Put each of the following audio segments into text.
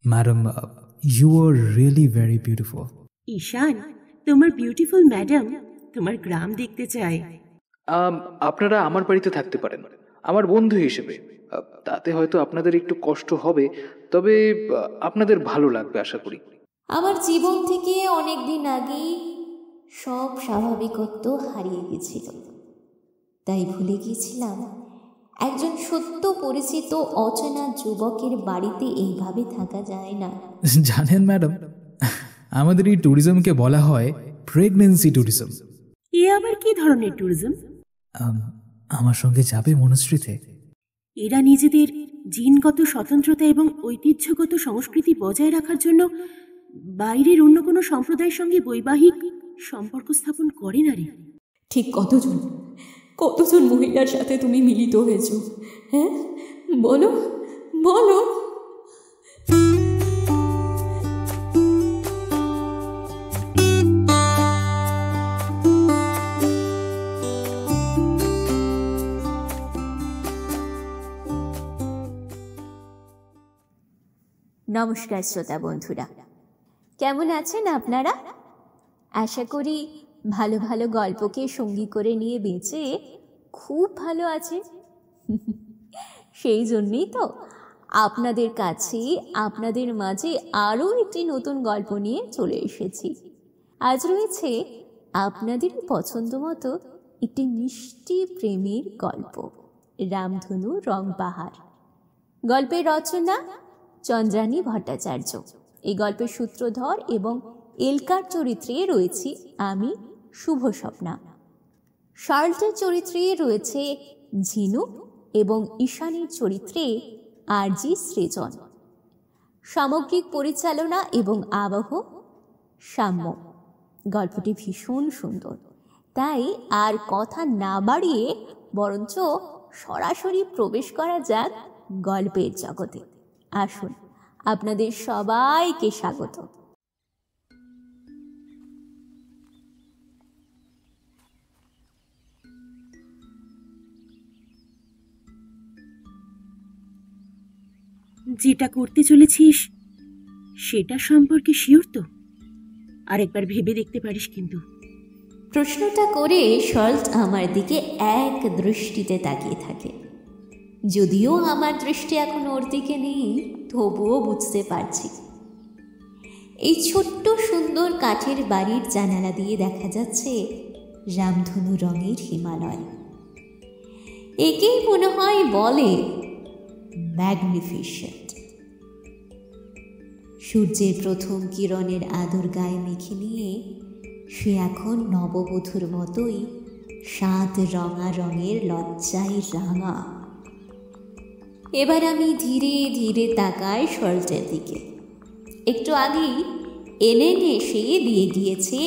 Madam, you are really very beautiful. Ishan, তোমার beautiful madam তোমার গ্রাম দেখতে চায়। আপনারা আমার বাড়িতে থাকতে পারেন আমার বন্ধু হিসেবে। তাতে হয়তো আপনাদের একটু কষ্ট হবে, তবে আপনাদের ভালো লাগবে আশা করি। আমার জীবন থেকে অনেক দিন আগেই সব স্বাভাবিকত্ব হারিয়ে গেছিল, তাই ভুলে গিয়েছিলাম একজন সত্য পরিচিত অচেনা যুবকের বাড়িতে এইভাবে থাকা যায় না। জানেন ম্যাডাম, আমাদের এই ট্যুরিজমকে বলা হয় প্রেগন্যান্সি ট্যুরিজম। এ আবার কি ধরনের ট্যুরিজম? আমার সঙ্গে যাবে মনস্ট্রিতে? এরা নিজেদের জিনগত স্বতন্ত্রতা এবং ঐতিহ্যগত সংস্কৃতি বজায় রাখার জন্য বাইরের অন্য কোনো সম্প্রদায়ের সঙ্গে বৈবাহিক সম্পর্ক স্থাপন করে না রে। ঠিক কতজন মহিলার সাথে তুমি মিলিত হয়েছো? হ্যাঁ, বলো বলো। নমস্কার শ্রোতা বন্ধুরা, কেমন আছেন আপনারা? আশা করি ভালো ভালো গল্পকে সঙ্গী করে নিয়ে বেঁচে খুব ভালো আছে। সেই জন্যই তো আপনাদের কাছে, আপনাদের মাঝে আরও একটি নতুন গল্প নিয়ে চলে এসেছি। আজ রয়েছে আপনাদের পছন্দ মতো একটি মিষ্টি প্রেমের গল্প, রামধনু রং বাহার। গল্পের রচনা চন্দ্রানী ভট্টাচার্য। এই গল্পের সূত্রধর এবং এলকার চরিত্রে রয়েছি আমি, শুভ স্বপ্না। শার্লটের চরিত্রে রয়েছে ঝিনুক এবং ঈশানীর চরিত্রে আরজি সৃজন। সামগ্রিক পরিচালনা এবং আবহ সাম্য। গল্পটি ভীষণ সুন্দর, তাই আর কথা না বাড়িয়ে বরঞ্চ সরাসরি প্রবেশ করা যাক গল্পের জগতে। আসুন, আপনাদের সবাইকে স্বাগত। যেটা করতে চলেছিস সেটা সম্পর্কে শিওর তো? আরেকবার ভেবে দেখতে পারিস কিন্তু। প্রশ্নটা করে শার্লট আমার দিকে এক দৃষ্টিতে তাকিয়ে থাকে। যদিও আমার দৃষ্টি এখন ওর দিকে নেই, তবুও বুঝতে পারছি এই ছোট্ট সুন্দর কাঠের বাড়ির জানালা দিয়ে দেখা যাচ্ছে রামধনু রঙের হিমালয়। একেই মনে হয় বলে ম্যাগনিফিসেন্ট। সূর্যের প্রথম কিরণের আদর গায়ে মেখে নিয়ে সে এখন নববধূর মতোই 7 রঙা রঙের লজ্জায় রাঙা। এবার আমি ধীরে ধীরে তাকাই শার্লটের দিকে। একটু আগেই এলেন এসে দিয়ে গিয়েছে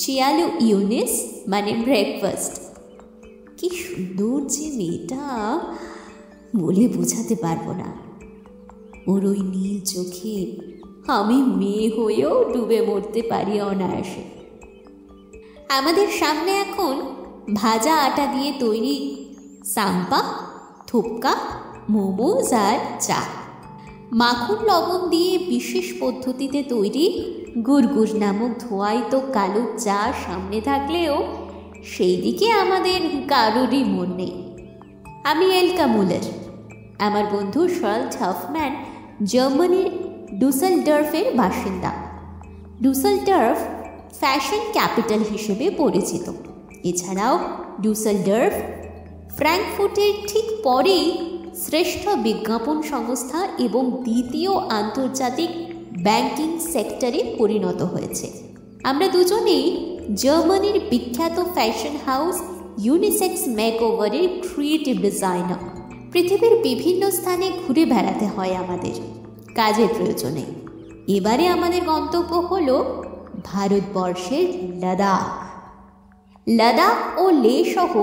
চিয়ালু ইউনিস, মানে ব্রেকফাস্ট। কি সুন্দর যে মেয়েটা, বলে বোঝাতে পারবো না। ওর ওই নীল চোখে আমি মেয়ে হয়েও ডুবে মরতে পারি অনায়াসে। আমাদের সামনে এখন ভাজা আটা দিয়ে তৈরি সাম্পা, থুপকা, মোমোজ আর চা। মাখন লবণ দিয়ে বিশেষ পদ্ধতিতে তৈরি গুড়গুড় নামক ধোয়ায়িত কালো চা সামনে থাকলেও সেই দিকে আমাদের কারোরই মন নেই। আমি এলকা মুলার। আমার বন্ধু শার্লট হফম্যান জার্মানির ডুসেলডর্ফের বাসিন্দা। ডুসেলডর্ফ ফ্যাশন ক্যাপিটাল হিসেবে পরিচিত। এছাড়াও ডুসেলডর্ফ ফ্র্যাঙ্কফুর্টের ঠিক পরেই শ্রেষ্ঠ বিজ্ঞাপন সংস্থা এবং দ্বিতীয় আন্তর্জাতিক ব্যাংকিং সেক্টরে পরিণত হয়েছে। আমরা দুজনেই জার্মানির বিখ্যাত ফ্যাশন হাউস ইউনিসেক্স মেকওভারের ক্রিয়েটিভ ডিজাইনার। পৃথিবীর বিভিন্ন স্থানে ঘুরে বেড়াতে হয় আমাদের কাজের প্রয়োজনে। এবারে আমাদের গন্তব্য হল ভারতবর্ষের লাদাখ ও লে সহ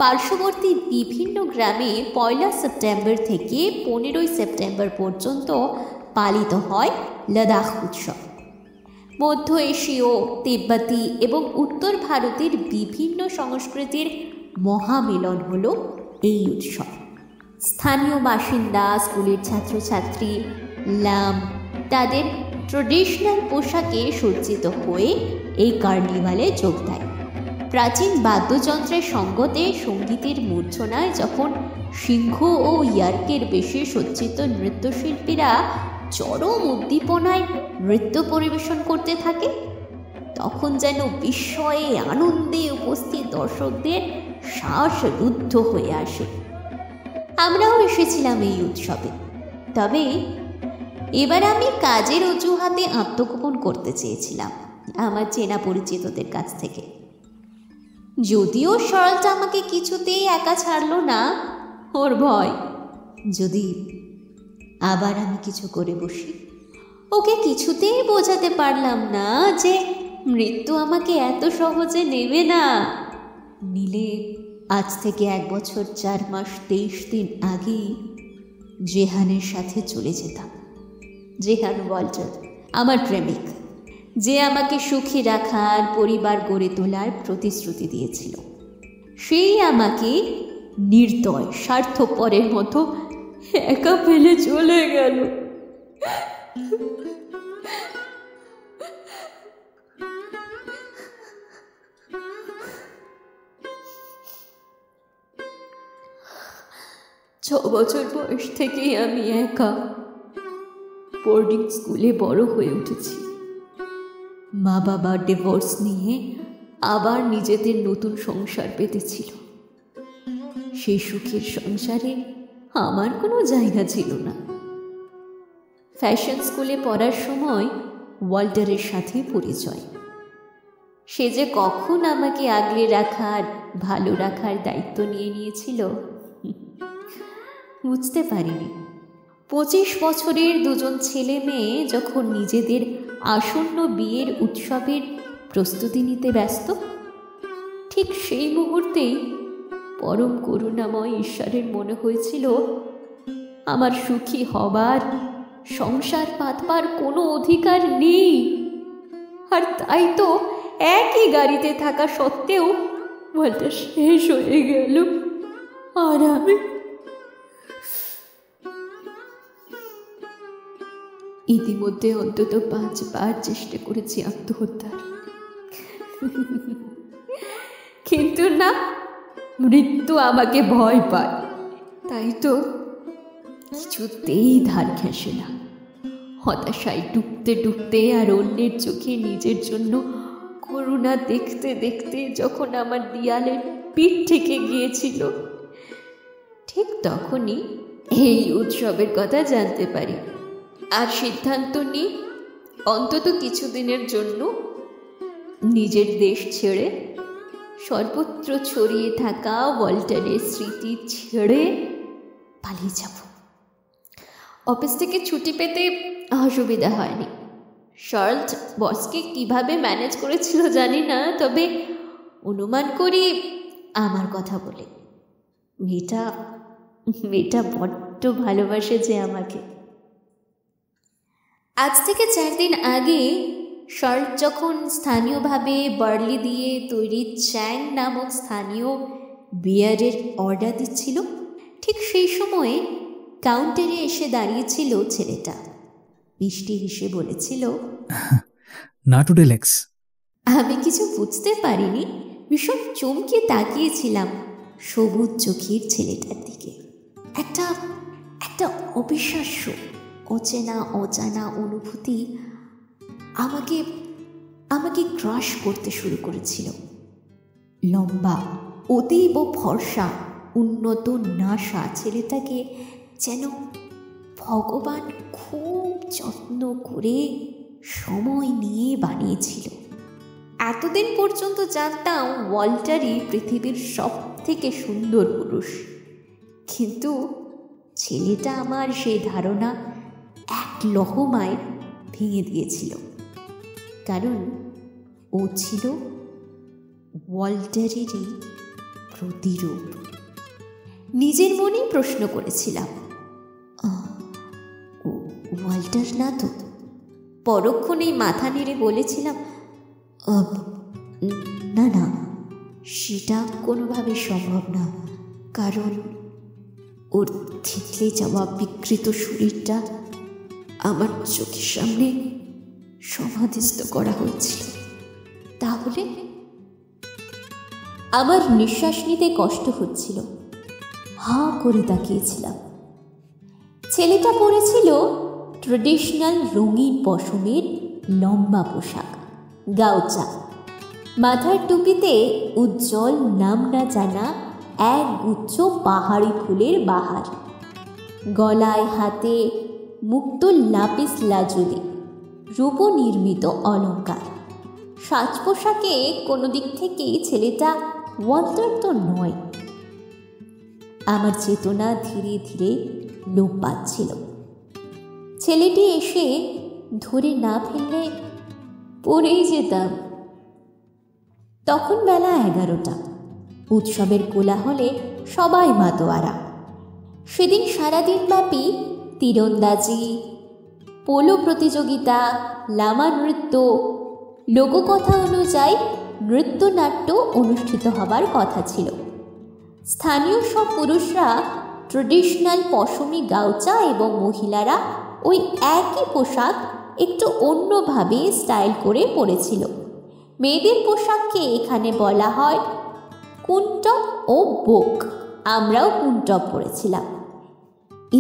পার্শ্ববর্তী বিভিন্ন গ্রামে 1 সেপ্টেম্বর থেকে 15 সেপ্টেম্বর পর্যন্ত পালিত হয় লাদাখ উৎসব। মধ্য এশীয়, তিব্বতী এবং উত্তর ভারতের বিভিন্ন সংস্কৃতির মহামিলন হল এই উৎসব। স্থানীয় বাসিন্দা, স্কুলের ছাত্রছাত্রী, লাম, তাদের ট্রেডিশনাল পোশাকে সজ্জিত হয়ে এই কার্নিভালে যোগ দেয়। প্রাচীন বাদ্যযন্ত্রের সঙ্গতে সঙ্গীতের মূর্ছনায় যখন সিংহ ও ইয়ার্কের বেশে সজ্জিত নৃত্যশিল্পীরা চরম উদ্দীপনায় নৃত্য পরিবেশন করতে থাকে, তখন যেন বিস্ময়ে আনন্দে উপস্থিত দর্শকদের শ্বাস রুদ্ধ হয়ে আসে। আমরাও এসেছিলাম এই উৎসবে, তবে এবার আমি কাজের অজুহাতে আত্মগোপন করতে চেয়েছিলাম আমার চেনা পরিচিতদের কাছ থেকে। যদিও সরলটা আমাকে কিছুতেই একা ছাড়লো না, ওর ভয় যদি আবার আমি কিছু করে বসি। ওকে কিছুতেই বোঝাতে পারলাম না যে মৃত্যু আমাকে এত সহজে নেবে না। নিলে আজ থেকে 1 বছর 4 মাস 23 দিন আগেই জেহানের সাথে চলে যেতাম। জেহান ওয়াল্টার, আমার প্রেমিক, যে আমাকে সুখী রাখার, পরিবার গড়ে তোলার প্রতিশ্রুতি দিয়েছিল, সেই আমাকে নির্দয় স্বার্থপরের মতো একা ফেলে চলে গেল। ছ বছর বয়স থেকেই আমি একা বোর্ডিং স্কুলে বড় হয়ে উঠেছি। মা বাবা ডিভোর্স নিয়ে আবার নিজেদের নতুন সংসার পেতেছিল। সেই সুখের সংসারে আমার কোনো জায়গা ছিল না। ফ্যাশন স্কুলে পড়ার সময় ওয়াল্টারের সাথে পরিচয়। সে যে কখন আমাকে আগলে রাখার, ভালো রাখার দায়িত্ব নিয়ে নিয়েছিল বুঝতে পারিনি। 25 বছরের 2জন ছেলে মেয়ে যখন নিজেদের আসন্ন বিয়ের উৎসবের প্রস্তুতি নিতে ব্যস্ত, ঠিক সেই মুহূর্তেই পরম করুণাময় ঈশ্বরের মনে হয়েছিল আমার সুখী হবার, সংসার পাতবার কোনো অধিকার নেই। আর তাই তো একই গাড়িতে থাকা সত্ত্বেও বলটা শেষ হয়ে গেল, আর আমি ইতিমধ্যে অন্তত 5 বার চেষ্টা করেছি আত্মহত্যার, কিন্তু না, মৃত্যু আমাকে ভয় পায়। তাই তো কিছুতেই ধার ঘেঁষে না। হতাশায় ডুবতে ডুবতে আর অন্যের চোখে নিজের জন্য করুণা দেখতে দেখতে যখন আমার দেয়ালের পিঠ থেকে গিয়েছিল, ঠিক তখনই এই উৎসবের কথা জানতে পারি। আর সিদ্ধান্ত নিই অন্তত কিছুদিনের জন্য নিজের দেশ ছেড়ে, সর্বত্র ছড়িয়ে থাকা ওয়াল্টারের স্মৃতি ছেড়ে পালিয়ে যাব। অফিস থেকে ছুটি পেতে অসুবিধা হয়নি। শার্লট বসকে কিভাবে ম্যানেজ করেছিল জানি না, তবে অনুমান করি আমার কথা বলে। মেয়েটা বড্ড ভালোবাসে যে আমাকে। আজ থেকে 4 দিন আগে শার্লট যখন স্থানীয়ভাবে বার্লি দিয়ে তৈরি চ্যাং নামক স্থানীয় বিয়ারের অর্ডার দিচ্ছিল, ঠিক সেই সময়ে কাউন্টারে এসে দাঁড়িয়েছিল ছেলেটা। মিষ্টি হেসে বলেছিল, না টুডে লেক্স। আমি কিছু বুঝতে পারিনি, ভীষণ চমকে তাকিয়েছিলাম সবুজ চোখের ছেলেটার দিকে। একটা অবিশ্বাস্য অচেনা অজানা অনুভূতি আমাকে ক্রাশ করতে শুরু করেছিল। লম্বা, অতীব ফর্সা, উন্নত নাসা ছেলেটাকে যেন ভগবান খুব যত্ন করে সময় নিয়ে বানিয়েছিল। এতদিন পর্যন্ত জানতাম ওয়াল্টারই পৃথিবীর সব থেকে সুন্দর পুরুষ, কিন্তু ছেলেটা আমার সেই ধারণা এক লহমায় ভেঙে দিয়েছিল। কারণ ও ছিল ওয়াল্টারেরই প্রতিরূপ। নিজের মনেই প্রশ্ন করেছিলাম, ওয়াল্টার না তো? পরক্ষণেই মাথা নেড়ে বলেছিলাম, না না, সেটা কোনোভাবে সম্ভব না। কারণ ওর থেতলে যাওয়া বিকৃত শরীরটা আমার চোখের সামনে সমাধিস্থ করা হয়েছিল। তাহলে আমার নিঃশ্বাস নিতে কষ্ট হচ্ছিল। হাঁ করে তাকিয়েছিলাম। ছেলেটা পরেছিল ট্রেডিশনাল রঙিন পশমের লম্বা পোশাক, গাউচা। মাথার টুপিতে উজ্জ্বল নাম না জানা এক গুচ্ছ পাহাড়ি ফুলের বাহার। গলায় হাতে মুক্ত লাপিস লাজুলি রূপ নির্মিত অলঙ্কার। সাজ পোশাকে কোনো দিক থেকেই ছেলেটা ওয়াল্টার তো নয়। আমার চেতনা ধীরে ধীরে লোপ পাচ্ছিল। ছেলেটি এসে ধরে না ফেললে পড়েই যেতাম। তখন বেলা 11টা। উৎসবের কোলাহলে সবাই মাতোয়ারা। সেদিন সারাদিন ব্যাপী তীরন্দাজি, পোলো প্রতিযোগিতা, লামা নৃত্য, লোককথা অনুযায়ী নৃত্যনাট্য অনুষ্ঠিত হবার কথা ছিল। স্থানীয় সব পুরুষরা ট্রেডিশনাল পশমি গাউচা এবং মহিলারা ওই একই পোশাক একটু অন্যভাবে স্টাইল করে পরেছিল। মেয়েদের পোশাককে এখানে বলা হয় কুনটপ ও বোক। আমরাও কুনটপ পরেছিলাম।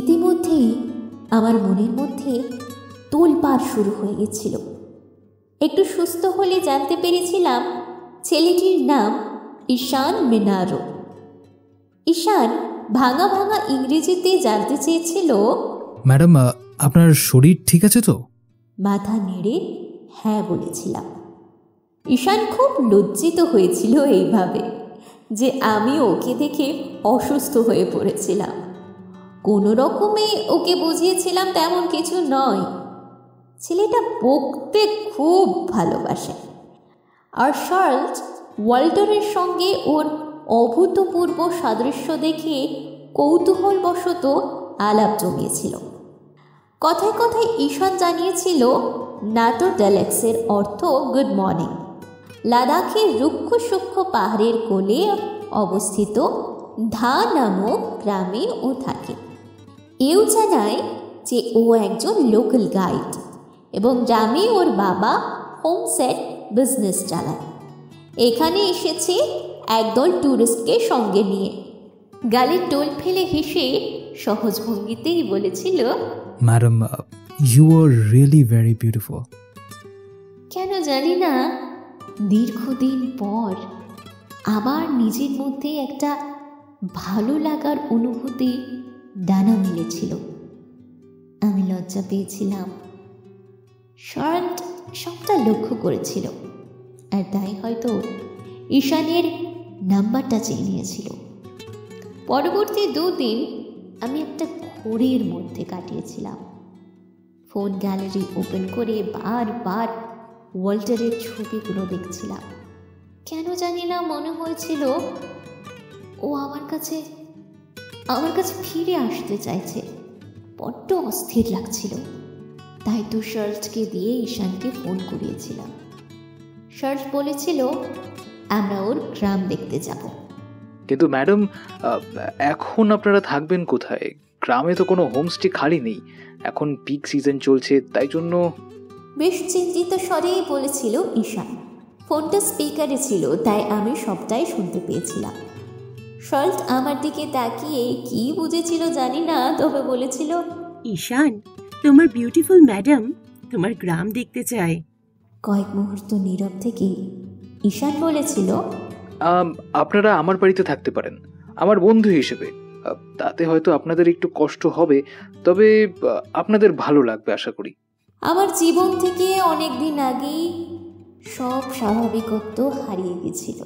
ইতিমধ্যেই আমার মনের মধ্যে তোলপাড় শুরু হয়ে গেছিল। একটু সুস্থ হলে জানতে পেরেছিলাম ছেলেটির নাম ঈশান মিনারো। ঈশান ভাঙা ভাঙা ইংরেজিতে জানতে চেয়েছিল, ম্যাডাম, আপনার শরীর ঠিক আছে তো? মাথা নেড়ে হ্যাঁ বলেছিলাম। ঈশান খুব লজ্জিত হয়েছিল এইভাবে যে আমি ওকে দেখে অসুস্থ হয়ে পড়েছিলাম। কোনো রকমে ওকে বুঝিয়েছিলাম তেমন কিছু নয়। ছেলেটা বকতে খুব ভালোবাসে। আর শার্লট ওয়াল্টারের সঙ্গে ওর অভূতপূর্ব সাদৃশ্য দেখে কৌতূহলবশত আলাপ জমিয়েছিল। কথায় কথায় ঈশান জানিয়েছিল নাটো ডেলেক্সের অর্থ গুড মর্নিং। লাদাখের রুক্ষ সূক্ষ্ম পাহাড়ের কোলে অবস্থিত ধা নামক গ্রামে ও থাকে। এও জানায় যে ও একজন লোকাল গাইড এবং গ্রামে ওর বাবা হোমসেট বিজনেস চালায়। এখানে এসেছে একদল ট্যুরিস্টকে সঙ্গে নিয়ে। গালে টোল ফেলে হেসে সহজ ভঙ্গিতেই বলেছিল, madam, you are really very beautiful. কেন জানি না দীর্ঘদিন পর আবার নিজের মধ্যে একটা ভালো লাগার অনুভূতি ডানা মেলেছিল। আমি লজ্জা পেয়েছিলাম। শার্লট সবটা লক্ষ্য করেছিল আর তাই হয়তো ঈশানের নাম্বারটা চেয়ে নিয়েছিল। পরবর্তী 2 দিন আমি একটা ঘোরের মধ্যে কাটিয়েছিলাম। ফোন গ্যালারি ওপেন করে বারবার ওয়াল্টারের ছবিগুলো দেখছিলাম। কেন জানি না মনে হয়েছিল ও আমার কাছে ফিরে আসতে চাইছে। বড্ড অস্থির লাগছিল। তাই তো শার্লটকে দিয়ে ঈশানকে ফোন করিয়েছিলাম। শার্লট বলেছিল আমরা ওর গ্রাম দেখতে যাব। কিন্তু ম্যাডাম, এখন আপনারা থাকবেন কোথায়? গ্রামে তো কোনো হোমস্টে খালি নেই। এখন পিক সিজন চলছে, তাই জন্য। বেশ চিন্তিত স্বরেই বলেছিল ঈশান। ফোনটা স্পিকারে ছিল, তাই আমি সবটাই শুনতে পেয়েছিলাম। শার্লট আমার দিকে তাকিয়ে কি বুঝেছিল জানি না, তবে বলেছিল, ঈশান, তোমার বিউটিফুল ম্যাডাম তোমার গ্রাম দেখতে চায়। কয়েক মুহূর্ত নীরব থেকে ঈশান বলেছিল, আপনারা আমার বাড়িতে থাকতে পারেন আমার বন্ধু হিসেবে। তাতে হয়তো আপনাদের একটু কষ্ট হবে, তবে আপনাদের ভালো লাগবে আশা করি। আমার জীবন থেকে অনেক দিন আগেই সব স্বাভাবিকত্ব হারিয়ে গেছিল।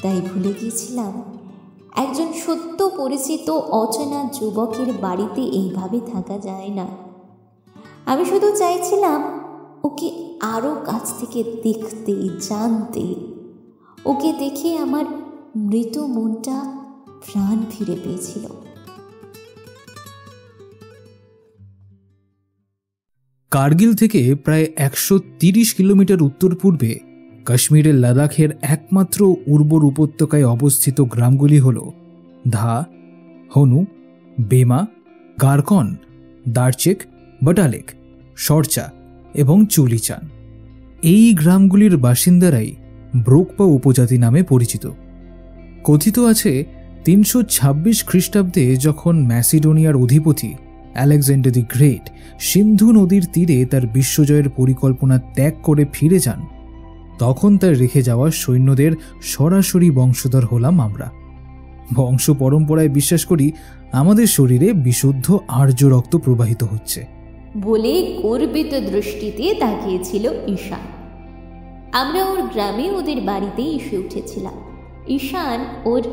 তাই ভুলে গিয়েছিলাম একজন সত্য পরিচিত অচেনা যুবকের বাড়িতে এইভাবে থাকা যায় না। আমি শুধু চাইছিলাম ওকে আরও কাছ থেকে দেখতে, জানতে। ওকে দেখে আমার মৃত মনটা প্রাণ ফিরে পেয়েছিল। কার্গিল থেকে প্রায় 130 কিলোমিটার উত্তর পূর্বে কাশ্মীরের লাদাখের একমাত্র উর্বর উপত্যকায় অবস্থিত গ্রামগুলি হল ধা, হনু, বেমা, গারকন, দারচেক বটালেক, সরচা এবং চুলিচান। এই গ্রামগুলির বাসিন্দারাই ব্রোকপা উপজাতি নামে পরিচিত। কথিত আছে 326 খ্রিস্টাব্দে যখন ম্যাসিডোনিয়ার অধিপতি আলেকজান্ডার দি গ্রেট সিন্ধু নদীর তীরে তার বিশ্বজয়ের পরিকল্পনা ত্যাগ করে ফিরে যান, তখন তার রেখে যাওয়া সৈন্যদের সরাসরি বংশধর হলাম আমরা। বংশ পরম্পরায় বিশ্বাস করি আমাদের শরীরে বিশুদ্ধ আর্য রক্ত প্রবাহিত হচ্ছে বলে গর্বিত দৃষ্টিতে তাকিয়েছিল ঈশান। আমরা ওর গ্রামে ওদের বাড়িতে এসে উঠেছিলাম। ঈশান ওর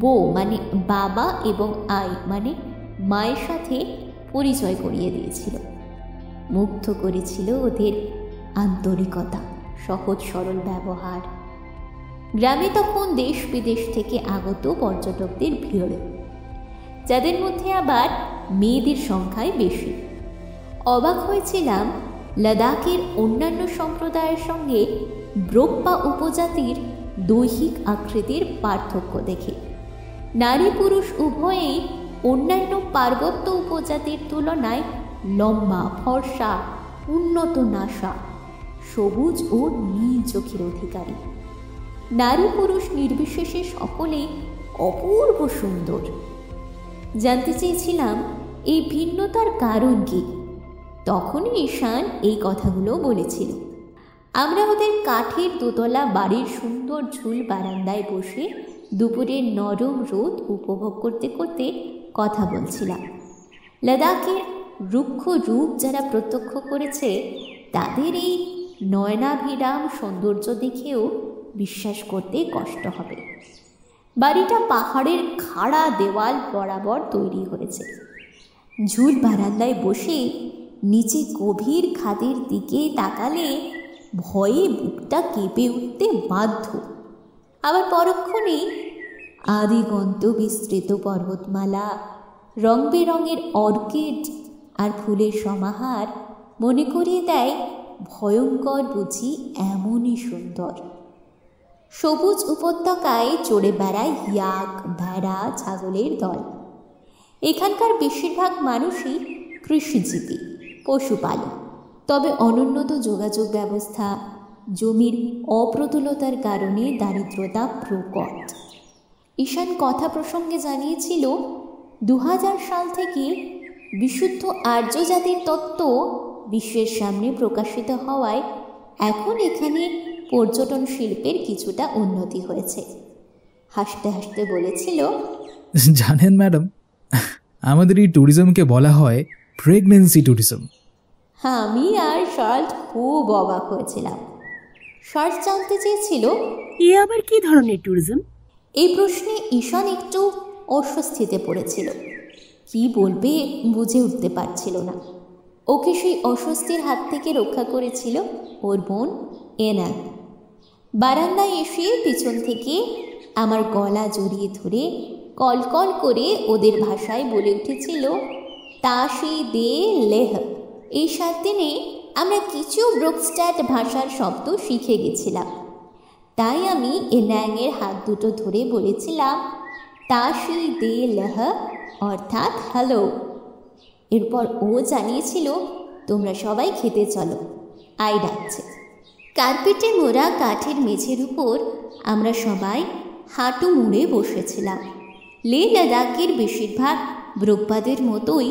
বউ মানে বাবা এবং আই মানে মায়ের সাথে পরিচয় করিয়ে দিয়েছিল। মুগ্ধ করেছিল ওদের আন্তরিকতা, সহজ সরল ব্যবহার। গ্রামে তখন দেশ বিদেশ থেকে আগত পর্যটকদের ভিড়, যাদের মধ্যে আবার মেয়েদের সংখ্যাই বেশি। অবাক হয়েছিলাম লাদাখের অন্যান্য সম্প্রদায়ের সঙ্গে ব্রোকপা উপজাতির দৈহিক আকৃতির পার্থক্য দেখে। নারী পুরুষ উভয়েই অন্যান্য পার্বত্য উপজাতির তুলনায় লম্বা, ফর্সা, উন্নত নাসা, সবুজ ও নীল চোখের অধিকারী। নারী পুরুষ নির্বিশেষে সকলেই অপূর্ব সুন্দর। জানতে চেয়েছিলাম এই ভিন্নতার কারণ কি। তখনই ঈশান এই কথাগুলো বলেছিল। আমরা ওদের কাঠের দোতলা বাড়ির সুন্দর ঝুল বারান্দায় বসে দুপুরের নরম রোদ উপভোগ করতে করতে কথা বলছিলাম। লাদাখের রুক্ষ রূপ যারা প্রত্যক্ষ করেছে তাদের এই নয়নাভিরাম সৌন্দর্য দেখেও বিশ্বাস করতে কষ্ট হবে। বাড়িটা পাহাড়ের খাড়া দেওয়াল বরাবর তৈরি হয়েছে। ঝুল বারান্দায় বসে নিচে গভীর খাদের দিকে তাকালে ভয়ে বুকটা কেঁপে উঠতে বাধ্য। আবার পরক্ষণে আদিগন্ত বিস্তৃত পর্বতমালা, রং বেরঙের অর্কিড আর ফুলের সমাহার মনে করিয়ে দেয় ভয়ঙ্কর বুঝি এমনই সুন্দর। সবুজ উপত্যকায় চড়ে বেড়ায় ইয়াক, ভেড়া, ছাগলের দল। এখানকার বেশিরভাগ মানুষই কৃষিজীবী, পশুপালক। তবে অনুন্নত যোগাযোগ ব্যবস্থা, জমির অপ্রতুলতার কারণে দারিদ্রতা প্রকট। ঈশান কথা প্রসঙ্গে জানিয়েছিল 2000 সাল থেকে বিশুদ্ধ আর্য জাতির তত্ত্ব বিশ্বের সামনে প্রকাশিত হওয়ায় এখন এখানে পর্যটন শিল্পের কিছুটা উন্নতি হয়েছে। হাসতে হাসতে বলেছিল, জানেন ম্যাডাম, আমাদের এই ট্যুরিজমকে বলা হয় প্রেগন্যান্সি ট্যুরিজম। আমি আর শর্ট খুব অবাক হয়েছিলাম। শর্ট জানতে চেয়েছিল এ আবার কি ধরনের ট্যুরিজম। এই প্রশ্নে ঈশান একটু অস্বস্তিতে পড়েছিল। কি বলবে বুঝে উঠতে পারছিল না। ওকে সেই অস্বস্তির হাত থেকে রক্ষা করেছিল ওর বোন এনান। বারান্দায় এসে পিছন থেকে আমার গলা জড়িয়ে ধরে কলকল করে ওদের ভাষায় বলে উঠেছিল, তাশি দে লেহ। এই 7 দিনে আমরা কিছু ব্রুকস্ট্যাট ভাষার শব্দ শিখে গেছিলাম। তাই আমি এনাংয়ের হাত দুটো ধরে বলেছিলাম, তাশি দে লেহ অর্থাৎ হ্যালো। এরপর ও জানিয়েছিল, তোমরা সবাই খেতে চলো, আই ডাকছে। কার্পেটে মোড়া কাঠের মেঝের উপর আমরা সবাই হাঁটু মুড়ে বসেছিলাম। লে লাদাখের বেশিরভাগ ব্রোকপাদের মতোই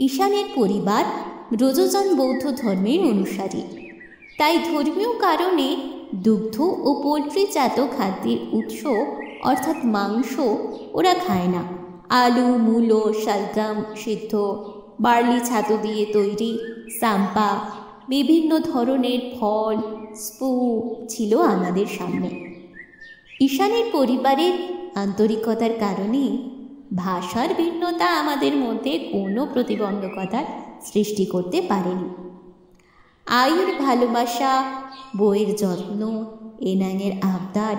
ঈশানের পরিবার ব্রজযান বৌদ্ধ ধর্মের অনুসারী। তাই ধর্মীয় কারণে দুগ্ধ ও পোলট্রিজাত খাদ্যের উৎস অর্থাৎ মাংস ওরা খায় না। আলু, মূলো, শালগাম সিদ্ধ, বার্লি ছাতু দিয়ে তৈরি সাম্পা, বিভিন্ন ধরনের ফল, স্পু ছিল আমাদের সামনে। ঈশানের পরিবারের আন্তরিকতার কারণে ভাষার ভিন্নতা আমাদের মধ্যে কোনো প্রতিবন্ধকতার সৃষ্টি করতে পারেনি। আয়ের ভালোবাসা, বইয়ের যত্ন, এনাংয়ের আবদার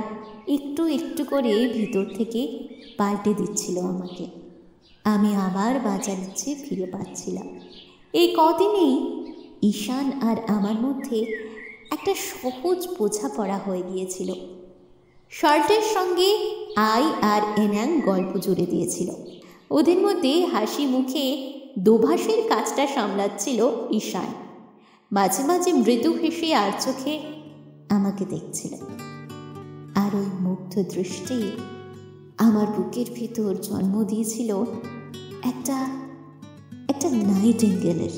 একটু একটু করে ভিতর থেকে পাল্টে দিচ্ছিল আমাকে। আমি আবার বাঁচার ইচ্ছে ফিরে পাচ্ছিলাম। এই কদিনেই ঈশান আর আমার মধ্যে একটা সহজ বোঝাপড়া হয়ে গিয়েছিল। শর্টের সঙ্গে আই আর এনাং গল্প জুড়ে দিয়েছিল। ওদের মধ্যে হাসি মুখে দোভাষের কাজটা সামলাচ্ছিল ঈশান। মাঝে মাঝে মৃদু হেসে আর চোখে আমাকে দেখছিল, আর ওই মুগ্ধ দৃষ্টি আমার বুকের ভিতর জন্ম দিয়েছিল একটা একটা নাইটিঙ্গেলের।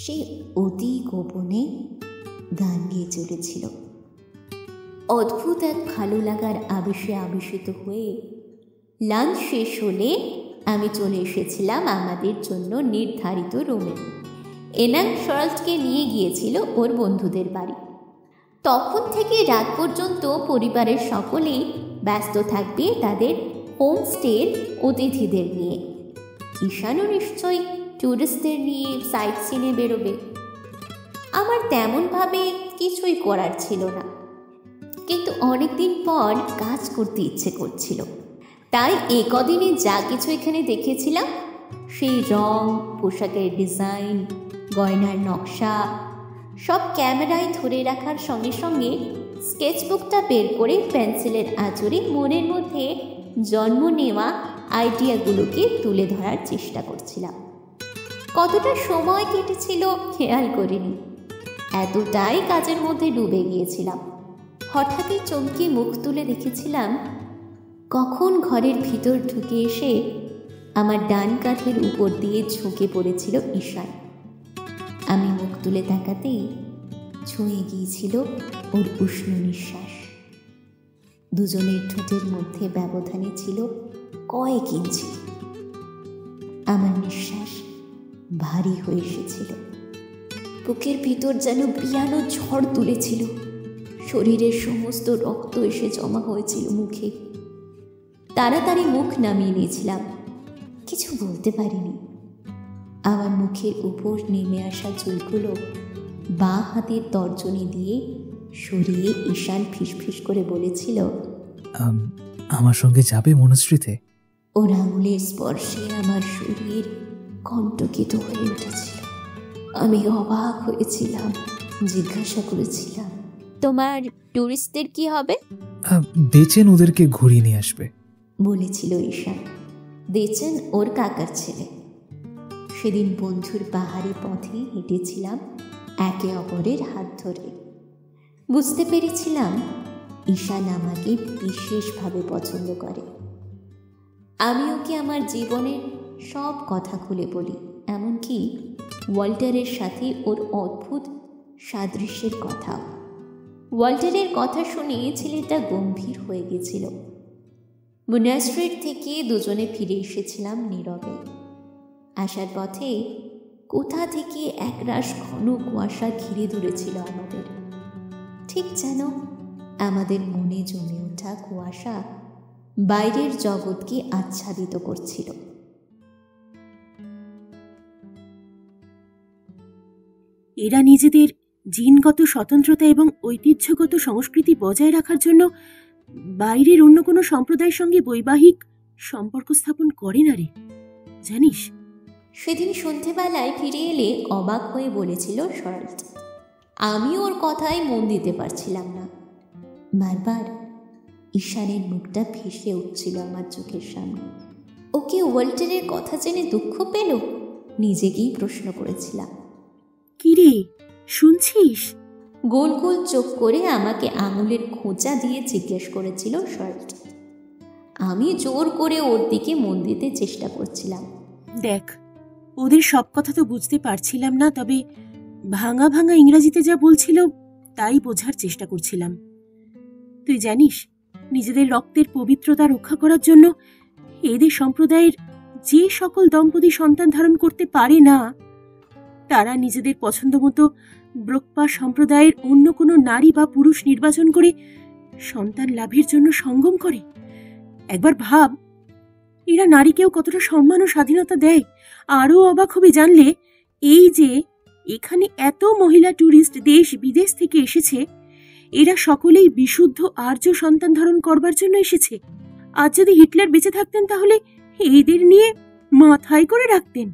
সে অতি গোপনে গান গিয়ে চলেছিল। অদ্ভুত এক ভালো লাগার আবেশে আবেশিত হয়ে লাঞ্চ শেষ হলে আমি চলে এসেছিলাম আমাদের জন্য নির্ধারিত রুমে। এনাম শরৎকে নিয়ে গিয়েছিল ওর বন্ধুদের বাড়ি। তখন থেকে রাত পর্যন্ত পরিবারের সকলেই ব্যস্ত থাকবে তাদের হোমস্টের অতিথিদের নিয়ে। ঈশানও নিশ্চয়ই ট্যুরিস্টদের নিয়ে সাইট সিনে বেরোবে। আমার তেমনভাবে কিছুই করার ছিল না, কিন্তু অনেকদিন পর কাজ করতে ইচ্ছে করছিল। তাই এ কদিনে যা কিছু এখানে দেখেছিলাম, সেই রং, পোশাকের ডিজাইন, গয়নার নকশা সব ক্যামেরায় ধরে রাখার সঙ্গে সঙ্গে স্কেচবুকটা বের করে পেন্সিলের আঁচড়ে মনের মধ্যে জন্ম নেওয়া আইডিয়াগুলোকে তুলে ধরার চেষ্টা করছিলাম। কতটা সময় কেটেছিল খেয়াল করিনি, এতটাই কাজের মধ্যে ডুবে গিয়েছিলাম। হঠাৎই চমকে মুখ তুলে দেখেছিলাম কখন ঘরের ভিতর ঢুকে এসে আমার ডান কাঁধের উপর দিয়ে ঝুঁকে পড়েছিল ঈশান। আমি মুখ তুলে তাকাতেই ছুঁয়ে গিয়েছিল ওর উষ্ণ নিঃশ্বাস। দুজনের ঠোঁটের মধ্যে ব্যবধানে ছিল কয়েক ইঞ্চি। আমার নিঃশ্বাস ভারী হয়ে এসেছিল, বুকের ভিতর যেন পিয়ানো ঝড় তুলেছিল। শরীরের সমস্ত রক্ত এসে জমা হয়েছিল মুখে। তাড়াতাড়ি মুখ নামিয়ে নিয়েছিলাম, কিছু বলতে পারিনি। আমার মুখের উপর নেমে আসা চুলগুলো বাঁ হাতের তর্জনী দিয়ে সরিয়ে ঈশান ফিসফিস করে বলেছিল, আমার সঙ্গে যাবে মনুশ্রীতে? ওর আঙুলের স্পর্শে আমার শরীর কণ্টকিত হয়ে উঠেছিল। আমি অবাক হয়েছিলাম, জিজ্ঞাসা করেছিলাম, তোমার টুরিস্টদের কি হবে? দেচেন ওদেরকে ঘুরিয়ে নিয়ে আসবে বলেছিল ঈশান। দেচেন ওর কাকার ছেলে। সেদিন বন্ধুর পাহাড়ি পথে হেঁটেছিলাম একে অপরের হাত ধরে। বুঝতে পেরেছিলাম ঈশান আমাকে বিশেষভাবে পছন্দ করে। আমি ওকে আমার জীবনের সব কথা খুলে বলি, এমনকি ওয়াল্টারের সাথে ওর অদ্ভুত সাদৃশ্যের কথাও। ওয়াল্টারের কথা শুনে ছেলেটা গম্ভীর হয়ে গেছিল। মনাস্ট্রিট থেকে দুজনে ফিরে এসেছিলাম নীরবে। আসার পথে কোথা থেকে একরাশ ঘন কুয়াশা ঘিরে ধরেছিল আমাদের, ঠিক যেন আমাদের মনে জমে ওঠা কুয়াশা বাইরের জগৎকে আচ্ছাদিত করছিল। এরা নিজেদের জিনগত স্বতন্ত্রতা এবং ঐতিহ্যগত সংস্কৃতি বজায় রাখার জন্য বাইরের অন্য কোনো সম্প্রদায়ের সঙ্গে বৈবাহিক সম্পর্ক স্থাপন করে না রে, জানিস? সেদিন সন্ধেবেলায় ফিরে এলে অবাক হয়ে বলেছিল শরৎ। আমি ওর কথায় মন দিতে পারছিলাম না। বারবার ঈশানের মুখটা ভেসে উঠছিল আমার চোখের সামনে। ওকে ওয়াল্টারের কথা জেনে দুঃখ পেল? নিজেকেই প্রশ্ন করেছিলাম। কি রে, শুনছিস? গোল গোল চোখ করে আমাকে আঙুলের খোঁচা দিয়ে জিজ্ঞেস করেছিল শরৎ। আমি জোর করে ওর দিকে মন দিতে চেষ্টা করছিলাম। দেখ, ওদের সব কথা তো বুঝতে পারছিলাম না, তবে ভাঙা ভাঙা ইংরাজিতে যা বলছিল তাই বোঝার চেষ্টা করছিলাম। তুই জানিস, নিজেদের রক্তের পবিত্রতা রক্ষা করার জন্য এদের সম্প্রদায়ের যে সকল দম্পতি সন্তান ধারণ করতে পারে না, তারা নিজেদের পছন্দ মতো ব্রোকপা সম্প্রদায়ের অন্য কোনো নারী বা পুরুষ নির্বাচন করে সন্তান লাভের জন্য সঙ্গম করে। একবার ভাব, এরা নারীকেও কতটা সম্মান ও স্বাধীনতা দেয়। আরও অবাক হবি জানলে, এই যে এখানে এত মহিলা ট্যুরিস্ট দেশ বিদেশ থেকে এসেছে, এরা সকলেই বিশুদ্ধ আর্য সন্তান ধারণ করবার জন্য এসেছে। আজ যদি হিটলার বেঁচে থাকতেন তাহলে এদের নিয়ে মাথায় করে রাখতেন।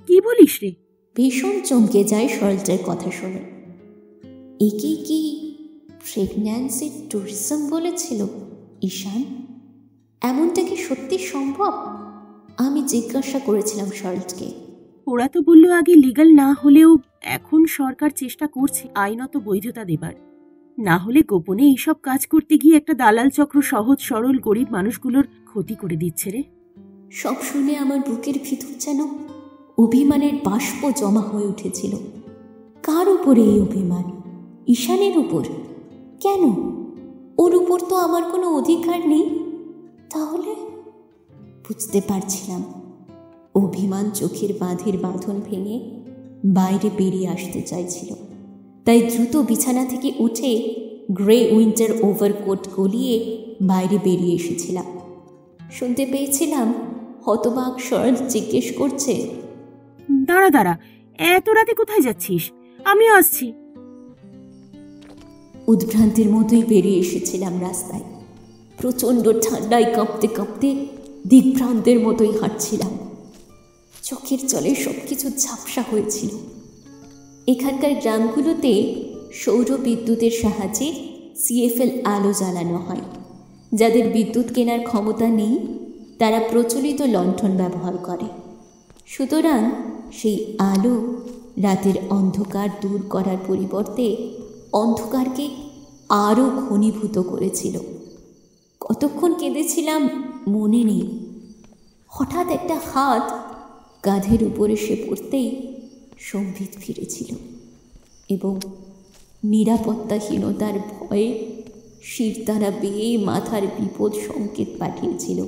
কি বলিস রে? ভীষণ চমকে যায় শরতের কথা শুনে। একে কি প্রেগন্যান্সি ট্যুরিজম বলেছিল ঈশান? এমনটা কি সত্যি সম্ভব? আমি জিজ্ঞাসা করেছিলাম শরৎকে। ওরা তো বলল আগে লিগ্যাল না হলেও এখন সরকার চেষ্টা করছে আইনত বৈধতা দেবার। না হলে গোপনে এইসব কাজ করতে গিয়ে একটা দালাল চক্র সহজ সরল গরিব মানুষগুলোর ক্ষতি করে দিচ্ছে রে। সব শুনে আমার বুকের ভিতর যেন অভিমানের বাষ্প জমা হয়ে উঠেছিল। কার উপরে এই অভিমান? ঈশানের উপর? কেন? ওর উপর তো আমার কোনো অধিকার নেই। তাহলে বুঝতে পারছিলাম অভিমান চোখের বাঁধের বাঁধন ভেঙে বাইরে বেরিয়ে আসতে চাইছিল। তাই দ্রুত বিছানা থেকে উঠে গ্রে উইন্টার ওভারকোট গলিয়ে বাইরে বেরিয়ে এসেছিলাম। শুনতে পেয়েছিলাম হতবাক শরৎ জিজ্ঞেস করছে, দাঁড়া দাঁড়া, এত রাতে কোথায় যাচ্ছিস? আমিও আসছি। উদ্ভ্রান্তির মতোই বেরিয়ে এসেছিলাম রাস্তায়। প্রচণ্ড ঠান্ডায় কাঁপতে কাঁপতে দিগ্ভ্রান্তের মতোই হাঁটছিলাম। চোখের জলে সব কিছু ঝাপসা হয়েছিল। এখানকার গ্রামগুলোতে সৌর বিদ্যুতের সাহায্যে সিএফএল আলো জ্বালানো হয়। যাদের বিদ্যুৎ কেনার ক্ষমতা নেই তারা প্রচলিত লণ্ঠন ব্যবহার করে। সুতরাং সেই আলো রাতের অন্ধকার দূর করার পরিবর্তে অন্ধকারকে আরও ঘনীভূত করেছিল। কতক্ষণ কেঁদেছিলাম মনে নেই। হঠাৎ একটা হাত কাঁধের উপর এসে পড়তেই সম্বিত ফিরেছিল এবং নিরাপত্তাহীনতার ভয়ে শিরদাঁড়া বেয়ে মাথার বিপদ সংকেত পাঠিয়েছিল।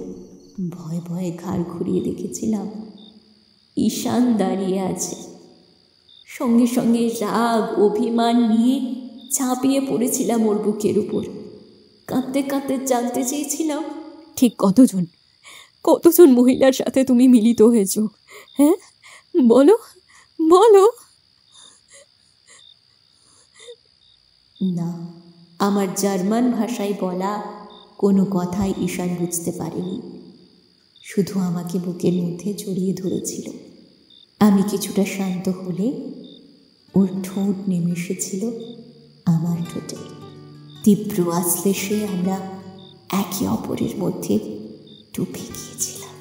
ভয়ে ভয়ে ঘাড় ঘুরিয়ে দেখেছিলাম ঈশান দাঁড়িয়ে আছে। সঙ্গে সঙ্গে রাগ অভিমান নিয়ে ঝাঁপিয়ে পড়েছিলাম ওর বুকের উপর। কাঁদতে কাঁদতে জানতে চেয়েছিলাম, ঠিক কতজন মহিলার সাথে তুমি মিলিত হয়েছ? হ্যাঁ, বলো বলো। না, আমার জার্মান ভাষায় বলা কোনো কথাই ঈশান বুঝতে পারেনি। শুধু আমাকে বুকের মধ্যে জড়িয়ে ধরেছিল। আমি কিছুটা শান্ত হলে ওর ঠোঁট নেমে এসেছিল আমার ঠোঁটে। তীব্র আশ্লেষে আমরা একে অপরের মধ্যে ডুবে গিয়েছিলাম।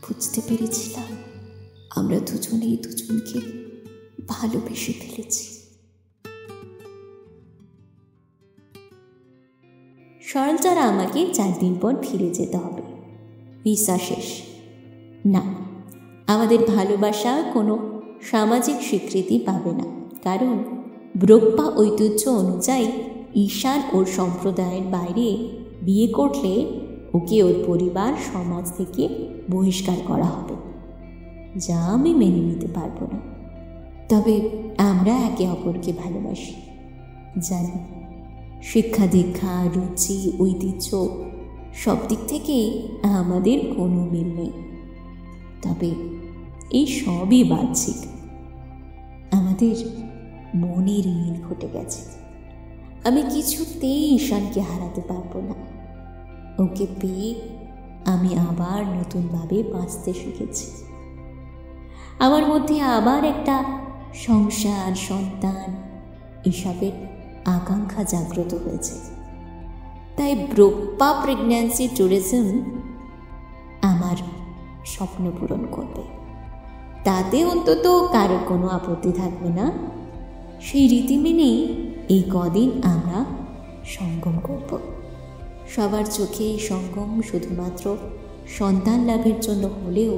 বুঝতে পেরেছিলাম আমরা দুজনেই দুজনকে ভালোবেসে ফেলেছি। সরলচারা আমাকে 4 দিন পর ফিরে যেতে হবে। ভিসা শেষ। না, আমাদের ভালোবাসা কোনো সামাজিক স্বীকৃতি পাবে না, কারণ ব্রোকপা ঐতিহ্য অনুযায়ী ঈশান ওর সম্প্রদায়ের বাইরে বিয়ে করলে ওকে ওর পরিবার সমাজ থেকে বহিষ্কার করা হবে, যা আমি মেনে নিতে পারবো না। তবে আমরা একে অপরকে ভালোবাসি। জানি শিক্ষা দীক্ষা রুচি ঐতিহ্য সব দিক থেকেই আমাদের কোনো মিল নেই। তবে এই সবই বাহ্যিক। আমাদের মনের মিল ঘটে গেছে। আমি কিছুতেই ঈশানকে হারাতে পারবো না। ওকে পেয়ে আমি আবার নতুনভাবে বাঁচতে শিখেছি। আমার মধ্যে আবার একটা সংসার সন্তান এসবের আকাঙ্ক্ষা জাগ্রত হয়েছে। তাই ব্রোকপা প্রেগন্যান্সি ট্যুরিজম আমার স্বপ্ন পূরণ করবে। তাতে অন্তত কারো কোনো আপত্তি থাকবে না। সেই রীতি মেনেই এই কদিন আমরা সঙ্গম করব। সবার চোখে এই সঙ্গম শুধুমাত্র সন্তান লাভের জন্য হলেও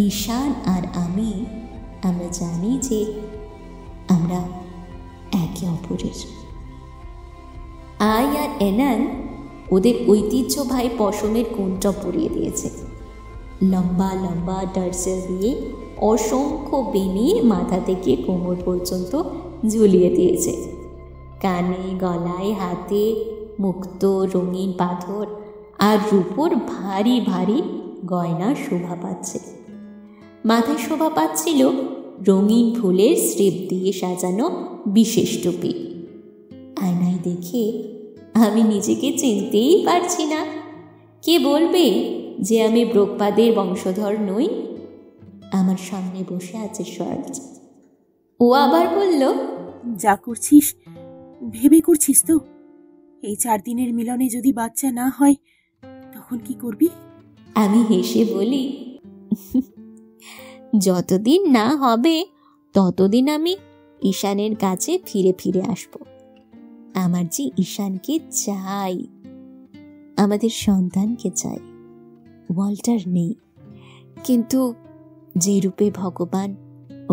ঈশান আর আমরা জানি যে আমরা একে অপরের। আই আর এনান ওদের ঐতিহ্যবাহী পশমের কোনটা পরিয়ে দিয়েছে। লম্বা লম্বা টার্সেল দিয়ে অসংখ্য বেনি মাথা থেকে কোমর পর্যন্ত ঝুলিয়ে দিয়েছে। কানে গলায় হাতে মুক্ত রঙিন পাথর আর রূপোর ভারী ভারী গয়না শোভা পাচ্ছে। মাথায় শোভা পাচ্ছিল রঙিন ফুলের স্ট্রিপ দিয়ে সাজানো বিশেষ টুপি। আয়নায় দেখে আমি নিজেকে চিনতেই পারছি না। কে বলবে যে আমি ব্রোকপাদের বংশধর নই? আমার সামনে বসে আছে শর্ট। ও আবার বলল, যা করছিস ভেবে করছিস তো? এই 4 দিনের মিলনে যদি বাচ্চা না হয় তখন কি করবি? আমি হেসে বলি, যতদিন না হবে ততদিন আমি ঈশানের কাছে ফিরে ফিরে আসব। আমার যে ঈশানকে চাই, আমাদের সন্তানকে চাই। ওয়াল্টার নেই, কিন্তু যে রূপে ভগবান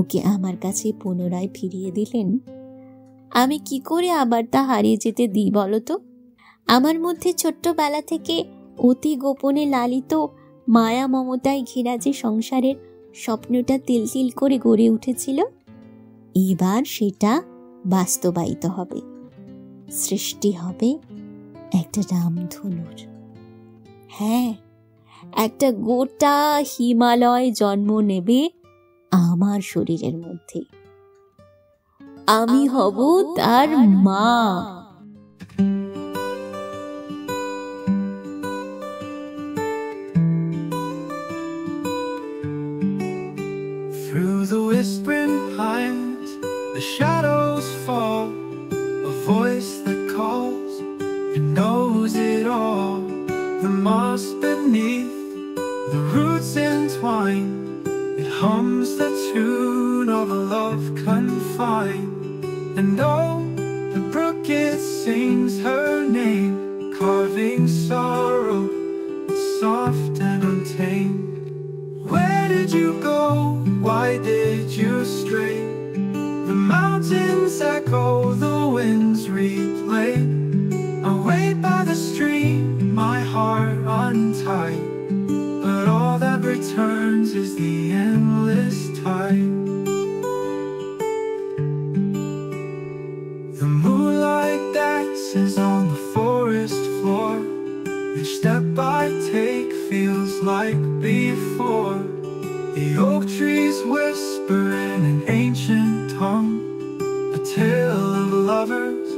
ওকে আমার কাছে পুনরায় ফিরিয়ে দিলেন, আমি কি করে আবার তা হারিয়ে যেতে দিই বলতো? আমার মধ্যে ছোট্টবেলা থেকে অতি গোপনে লালিত মায়া মমতায় ঘেরা যে সংসারের স্বপ্নটা তিল তিল করে গড়ে উঠেছিল, এবার সেটা বাস্তবায়িত হবে। সৃষ্টি হবে একটা রামধনুর। হ্যাঁ, একটা গোটা হিমালয় জন্ম নেবে আমার শরীরের মধ্যে। আমি হব তার মা। Through the whispering pines, the shadows fall, a voice that calls, it knows it all. The moss beneath, the roots entwine, it hums the tune of a love confined. And oh, the brook it sings her name, carving sorrow, soft and untamed. Where did you go? Why did you stray? The mountains echo, the winds replay. Away by the stream, my heart untied, but all that returns is the endless tide. The moonlight dances on the forest floor. Each step I take feels like before. The oak trees whisper in an ancient tongue, a tale of lovers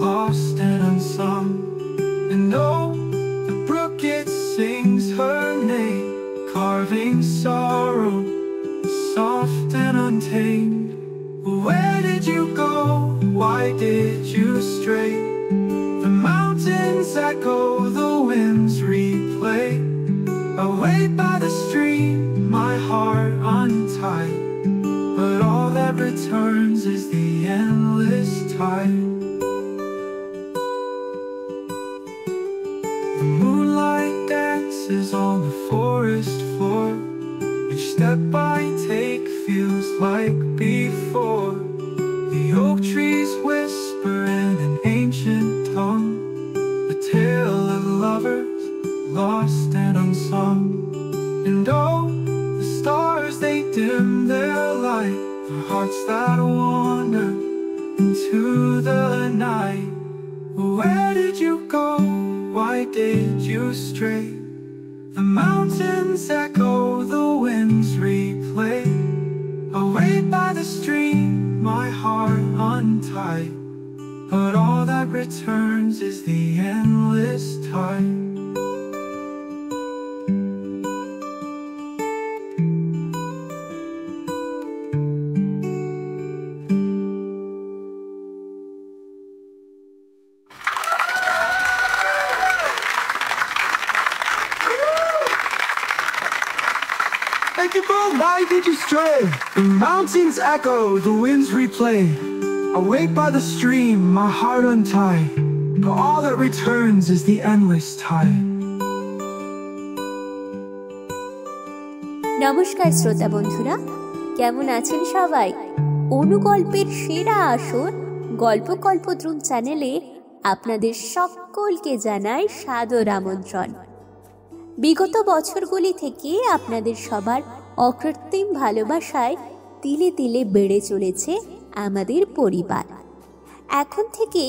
lost and unsung. And oh, the brook it sings her name, carving sorrow, soft and untamed. Where did you go? Why did you stray? The mountains echo, the winds replay. Away by the stream, my heart untied, but all that returns is the endless tide. The moonlight dances on the forest floor. Each step I take feels like before. The oak trees whisper in an ancient tongue, a tale of lovers lost and unsung. And oh, the stars they dim their light, the hearts that wander into the night. Where did you go? Why did you stray? The mountains echo, the winds replay. Away by the stream, my heart untied, but all that returns is the endless tide. Thank you, bro. Why did you stray? The mountains echo, the winds replay. Awake by the stream, my heart untied, but all that returns is the endless tide. নমস্কার শ্রোতা বন্ধুরা, কেমন আছেন সবাই? অনুগল্পের সেরা আসর গল্প কল্পদ্রুম চ্যানেলে আপনাদের সকলকে জানাই সাদর আমন্ত্রণ। বিগত বছরগুলি থেকে আপনাদের সবার অকৃত্রিম ভালোবাসায় তিলে তিলে বেড়ে চলেছে আমাদের পরিবার। এখন থেকে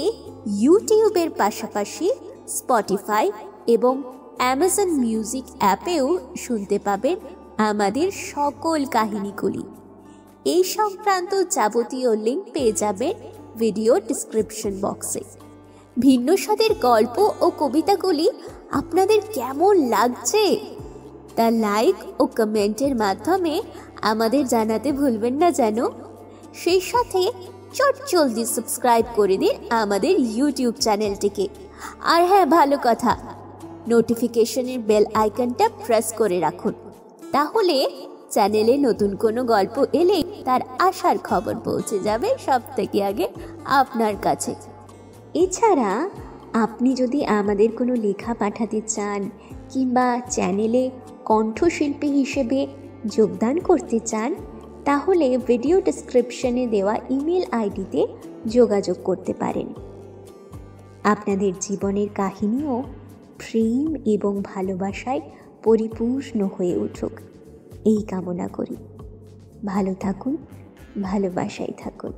ইউটিউবের পাশাপাশি স্পটিফাই এবং অ্যামাজন মিউজিক অ্যাপেও শুনতে পাবেন আমাদের সকল কাহিনীগুলি। এই সংক্রান্ত যাবতীয় লিঙ্ক পেয়ে যাবেন ভিডিও ডিসক্রিপশন বক্সে। ভিন্ন স্বাদের গল্প ও কবিতাগুলি আপনাদের কেমন লাগছে তা লাইক ও কমেন্টের মাধ্যমে আমাদের জানাতে ভুলবেন না যেন। সেই সাথে জলদি সাবস্ক্রাইব করে দিন আমাদের ইউটিউব চ্যানেলটিকে। আর হ্যাঁ, ভালো কথা, নোটিফিকেশনের বেল আইকনটা প্রেস করে রাখুন, তাহলে চ্যানেলে নতুন কোনো গল্প এলেই তার আসার খবর পৌঁছে যাবে সবথেকে আগে আপনার কাছে। এছাড়া আপনি যদি আমাদের কোনো লেখা পাঠাতে চান কিংবা চ্যানেলে কণ্ঠশিল্পী হিসেবে যোগদান করতে চান, তাহলে ভিডিও ডেসক্রিপশনে দেওয়া ইমেল আইডিতে যোগাযোগ করতে পারেন। আপনাদের জীবনের কাহিনীও প্রেম এবং ভালোবাসায় পরিপূর্ণ হয়ে উঠুক এই কামনা করি। ভালো থাকুন, ভালোবাসায় থাকুন।